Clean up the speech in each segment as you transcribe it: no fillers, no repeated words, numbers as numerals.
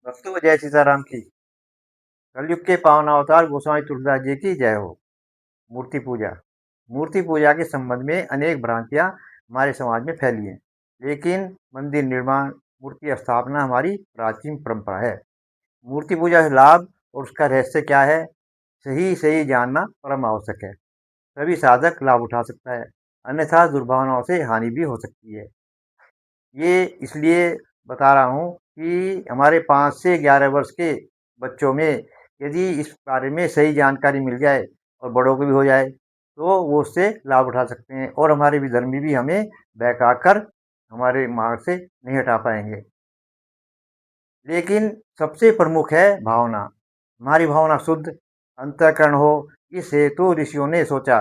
वस्तु जय सीताराम की। कलयुग के पावन अवतार गोस्वामी तुलसीदास जी की जय हो। मूर्ति पूजा। मूर्ति पूजा के संबंध में अनेक भ्रांतियां हमारे समाज में फैली हैं, लेकिन मंदिर निर्माण, मूर्ति स्थापना हमारी प्राचीन परंपरा है। मूर्ति पूजा से लाभ और उसका रहस्य क्या है, सही सही जानना परम आवश्यक है। तभी साधक लाभ उठा सकता है, अन्यथा दुर्भावनाओं से हानि भी हो सकती है। ये इसलिए बता रहा हूँ कि हमारे 5 से 11 वर्ष के बच्चों में यदि इस बारे में सही जानकारी मिल जाए और बड़ों को भी हो जाए, तो वो उससे लाभ उठा सकते हैं और हमारे विधर्मी भी हमें बहकाकर हमारे मार्ग से नहीं हटा पाएंगे। लेकिन सबसे प्रमुख है भावना। हमारी भावना शुद्ध अंतःकरण हो, इस हेतु ऋषियों ने सोचा।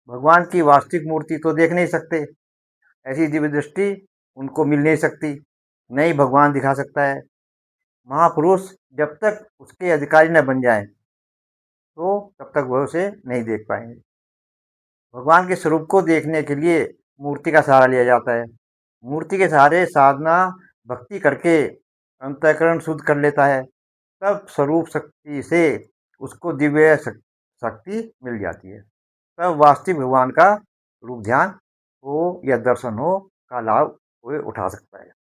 भगवान की वास्तविक मूर्ति तो देख नहीं सकते, ऐसी दिव्य दृष्टि उनको मिल नहीं सकती, नहीं भगवान दिखा सकता है। महापुरुष जब तक उसके अधिकारी न बन जाएं, तो तब तक वह उसे नहीं देख पाएंगे। भगवान के स्वरूप को देखने के लिए मूर्ति का सहारा लिया जाता है। मूर्ति के सहारे साधना भक्ति करके अंतःकरण शुद्ध कर लेता है, तब स्वरूप शक्ति से उसको दिव्य शक्ति मिल जाती है। तब वास्तविक भगवान का रूप ध्यान हो या दर्शन हो का लाभ वो उठा सकता है।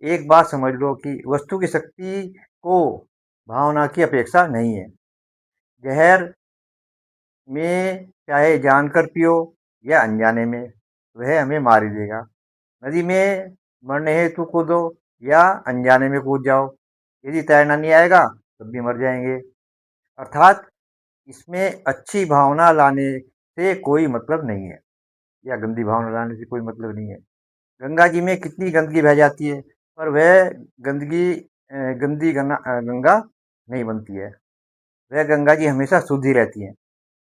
एक बात समझ लो कि वस्तु की शक्ति को भावना की अपेक्षा नहीं है। जहर में चाहे जानकर पियो या अनजाने में, वह हमें मार ही देगा। नदी में मरने हेतु कूदो या अनजाने में कूद जाओ, यदि तैरना नहीं आएगा तब भी मर जाएंगे। अर्थात इसमें अच्छी भावना लाने से कोई मतलब नहीं है, या गंदी भावना लाने से कोई मतलब नहीं है। गंगा जी में कितनी गंदगी बह जाती है, पर वह गंदगी गंदी गंगा नहीं बनती है। वह गंगा जी हमेशा शुद्ध ही रहती हैं।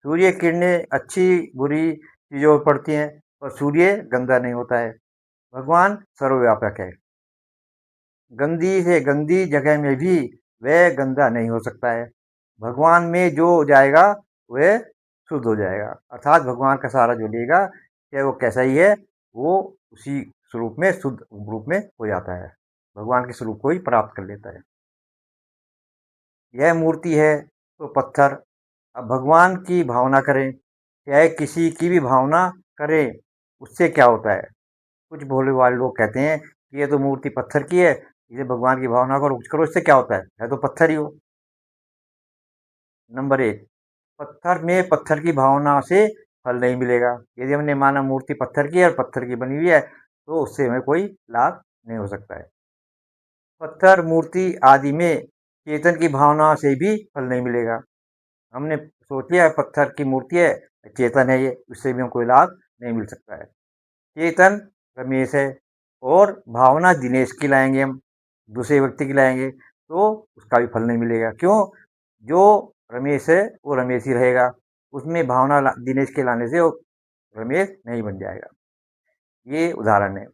सूर्य किरणें अच्छी बुरी चीज़ों पर पड़ती हैं, पर सूर्य गंदा नहीं होता है। भगवान सर्वव्यापक है, गंदी से गंदी जगह में भी वह गंदा नहीं हो सकता है। भगवान में जो जाएगा वह शुद्ध हो जाएगा। अर्थात भगवान का सहारा जो लेगा, चाहे वो कैसा ही है, वो उसी स्वरूप में शुद्ध रूप में हो जाता है, भगवान के स्वरूप को ही प्राप्त कर लेता है। यह मूर्ति है तो पत्थर। अब भगवान की भावना करें, चाहे किसी की भी भावना करें, उससे क्या होता है। कुछ भोले वाले लोग कहते हैं कि ये तो मूर्ति पत्थर की है, इसे भगवान की भावना करो, कुछ करो, इससे क्या होता है तो पत्थर ही हो। नंबर एक, पत्थर में पत्थर की भावना से फल नहीं मिलेगा। यदि हमने माना मूर्ति पत्थर की है और पत्थर की बनी हुई है, तो उससे हमें कोई लाभ नहीं हो सकता है। पत्थर मूर्ति आदि में चेतन की भावना से भी फल नहीं मिलेगा। हमने सोच लिया पत्थर की मूर्ति है, चेतन है ये, उससे भी हमको कोई लाभ नहीं मिल सकता है। चेतन रमेश है और भावना दिनेश की लाएंगे, हम दूसरे व्यक्ति की लाएंगे, तो उसका भी फल नहीं मिलेगा। क्यों? जो रमेश है वो रमेश ही रहेगा, उसमें भावना दिनेश के लाने से वो रमेश नहीं बन जाएगा। ये उदाहरण है।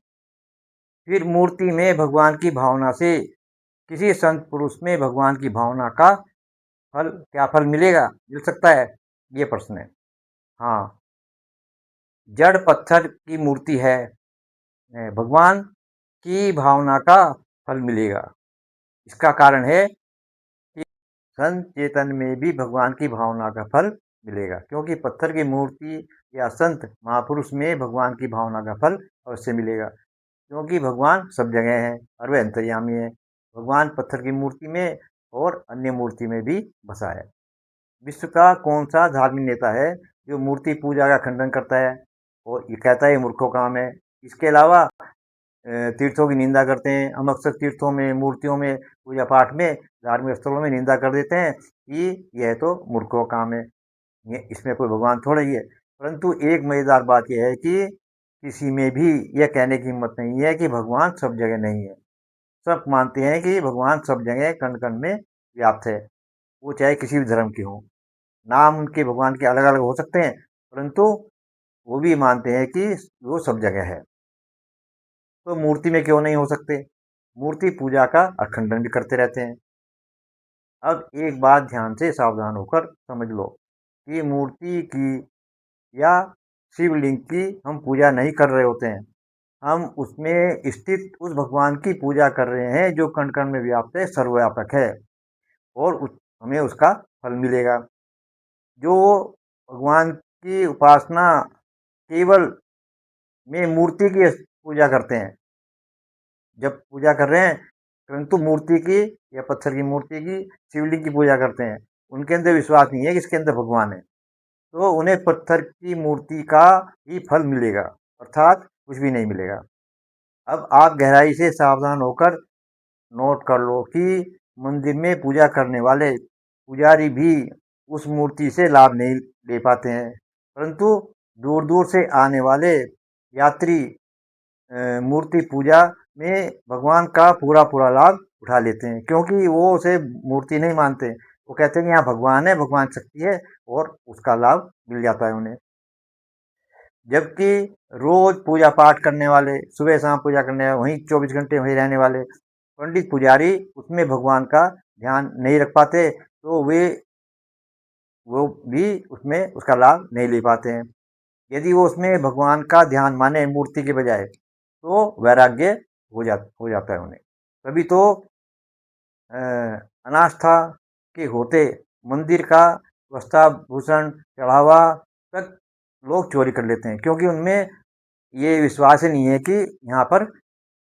फिर मूर्ति में भगवान की भावना से किसी संत पुरुष में भगवान की भावना का फल, क्या फल मिलेगा, मिल सकता है, ये प्रश्न है। हाँ, जड़ पत्थर की मूर्ति है, भगवान की भावना का फल मिलेगा। इसका कारण है कि संत चेतन में भी भगवान की भावना का फल मिलेगा, क्योंकि पत्थर की मूर्ति या संत महापुरुष में भगवान की भावना का फल अवश्य मिलेगा, क्योंकि भगवान सब जगह है और वह अंतर्यामी है। भगवान पत्थर की मूर्ति में और अन्य मूर्ति में भी बसा है। विश्व का कौन सा धार्मिक नेता है जो मूर्ति पूजा का खंडन करता है और ये कहता है मूर्खों काम है। इसके अलावा तीर्थों की निंदा करते हैं। हम अक्सर तीर्थों में, मूर्तियों में, पूजा पाठ में, धार्मिक स्थलों में निंदा कर देते हैं कि यह तो मूर्खों का काम है, ये इसमें कोई भगवान थोड़ा ही है। परंतु एक मजेदार बात यह है कि किसी में भी यह कहने की हिम्मत नहीं है कि भगवान सब जगह नहीं है। सब मानते हैं कि भगवान सब जगह कण कण में व्याप्त है, वो चाहे किसी भी धर्म के हों। नाम उनके भगवान के अलग अलग हो सकते हैं, परंतु वो भी मानते हैं कि वो सब जगह है। तो मूर्ति में क्यों नहीं हो सकते? मूर्ति पूजा का अखंडन भी करते रहते हैं। अब एक बात ध्यान से सावधान होकर समझ लो कि मूर्ति की या शिवलिंग की हम पूजा नहीं कर रहे होते हैं, हम उसमें स्थित उस भगवान की पूजा कर रहे हैं जो कण कण में व्याप्त है, सर्वव्यापक है, और हमें उसका फल मिलेगा। जो भगवान की उपासना केवल में मूर्ति की पूजा करते हैं, जब पूजा कर रहे हैं परंतु मूर्ति की या पत्थर की मूर्ति की, शिवलिंग की पूजा करते हैं, उनके अंदर विश्वास नहीं है कि इसके अंदर भगवान है, तो उन्हें पत्थर की मूर्ति का ही फल मिलेगा, अर्थात कुछ भी नहीं मिलेगा। अब आप गहराई से सावधान होकर नोट कर लो कि मंदिर में पूजा करने वाले पुजारी भी उस मूर्ति से लाभ नहीं ले पाते हैं, परंतु दूर दूर से आने वाले यात्री मूर्ति पूजा में भगवान का पूरा पूरा लाभ उठा लेते हैं, क्योंकि वो उसे मूर्ति नहीं मानते। वो कहते हैं कि यहाँ भगवान है, भगवान शक्ति है, और उसका लाभ मिल जाता है उन्हें। जबकि रोज पूजा पाठ करने वाले, सुबह शाम पूजा करने वाले, वहीं 24 घंटे वहीं रहने वाले पंडित पुजारी उसमें भगवान का ध्यान नहीं रख पाते, तो वो भी उसमें उसका लाभ नहीं ले पाते हैं। यदि वो उसमें भगवान का ध्यान माने मूर्ति के बजाय, तो वैराग्य हो जाता है उन्हें। तभी तो अनास्था के होते मंदिर का वस्त्राभूषण चढ़ावा तक लोग चोरी कर लेते हैं, क्योंकि उनमें ये विश्वास ही नहीं है कि यहाँ पर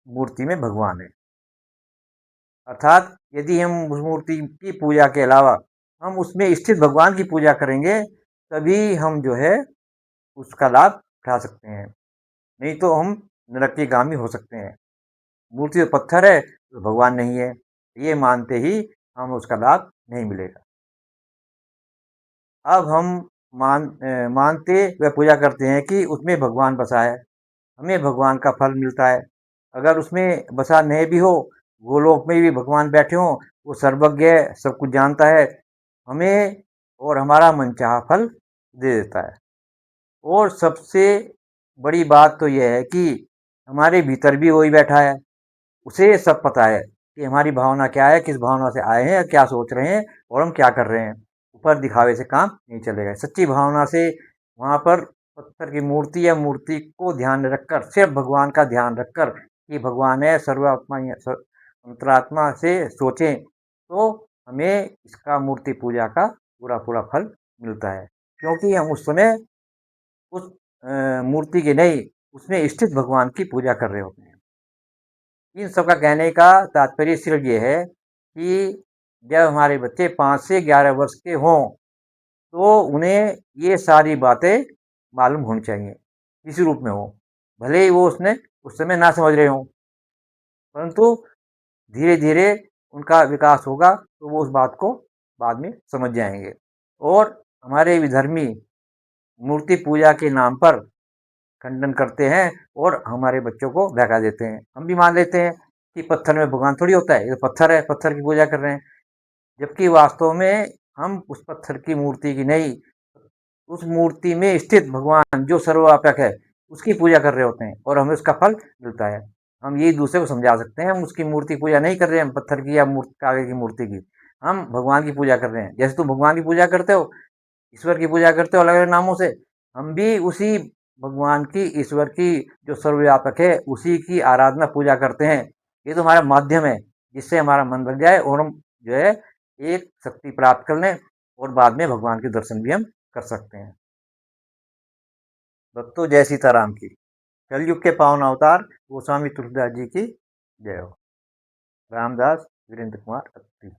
मूर्ति में भगवान है। अर्थात यदि हम उस मूर्ति की पूजा के अलावा हम उसमें स्थित भगवान की पूजा करेंगे, तभी हम जो है उसका लाभ उठा सकते हैं, नहीं तो हम नरकगामी हो सकते हैं। मूर्ति तो पत्थर है तो भगवान नहीं है, ये मानते ही हम उसका लाभ नहीं मिलेगा। अब हम मानते व पूजा करते हैं कि उसमें भगवान बसा है, हमें भगवान का फल मिलता है। अगर उसमें बसा नहीं भी हो, गोलोक में भी भगवान बैठे हों, वो सर्वज्ञ है, सब कुछ जानता है, हमें और हमारा मनचाहा फल दे देता है। और सबसे बड़ी बात तो यह है कि हमारे भीतर भी वही बैठा है, उसे सब पता है कि हमारी भावना क्या है, किस भावना से आए हैं, क्या सोच रहे हैं और हम क्या कर रहे हैं। ऊपर दिखावे से काम नहीं चलेगा। सच्ची भावना से वहाँ पर पत्थर की मूर्ति या मूर्ति को ध्यान रखकर, सिर्फ भगवान का ध्यान रखकर कि भगवान है, सर्वात्मा अंतरात्मा से सोचें, तो हमें इसका मूर्ति पूजा का पूरा पूरा फल मिलता है, क्योंकि हम उस समय उस मूर्ति की नहीं, उसमें स्थित भगवान की पूजा कर रहे होते हैं। इन सब का कहने का तात्पर्य सिर्फ ये है कि जब हमारे बच्चे 5 से 11 वर्ष के हों, तो उन्हें ये सारी बातें मालूम होनी चाहिए, किसी रूप में हो। भले ही वो उसने उस समय ना समझ रहे हों, परंतु धीरे धीरे उनका विकास होगा तो वो उस बात को बाद में समझ जाएंगे। और हमारे विधर्मी मूर्ति पूजा के नाम पर खंडन करते हैं और हमारे बच्चों को बहका देते हैं। हम भी मान लेते हैं कि पत्थर में भगवान थोड़ी होता है, ये पत्थर है, पत्थर की पूजा कर रहे हैं, जबकि वास्तव में हम उस पत्थर की मूर्ति की नहीं, उस मूर्ति में स्थित भगवान जो सर्वव्यापक है उसकी पूजा कर रहे होते हैं, और हमें उसका फल मिलता है। हम यही दूसरे को समझा सकते हैं, हम उसकी मूर्ति पूजा नहीं कर रहे हैं, पत्थर की या कागज की मूर्ति की, हम भगवान की पूजा कर रहे हैं। जैसे तुम भगवान की पूजा करते हो, ईश्वर की पूजा करते हो अलग अलग नामों से, हम भी उसी भगवान की, ईश्वर की जो सर्वव्यापक है, उसी की आराधना पूजा करते हैं। ये तो हमारा माध्यम है जिससे हमारा मन बन जाए और हम जो है एक शक्ति प्राप्त कर लें, और बाद में भगवान के दर्शन भी हम कर सकते हैं। भक्तों, जय सीताराम की। कलयुग के पावन अवतार गोस्वामी तुलसीदास जी की जय हो। रामदास वीरेंद्र कुमार अत्री।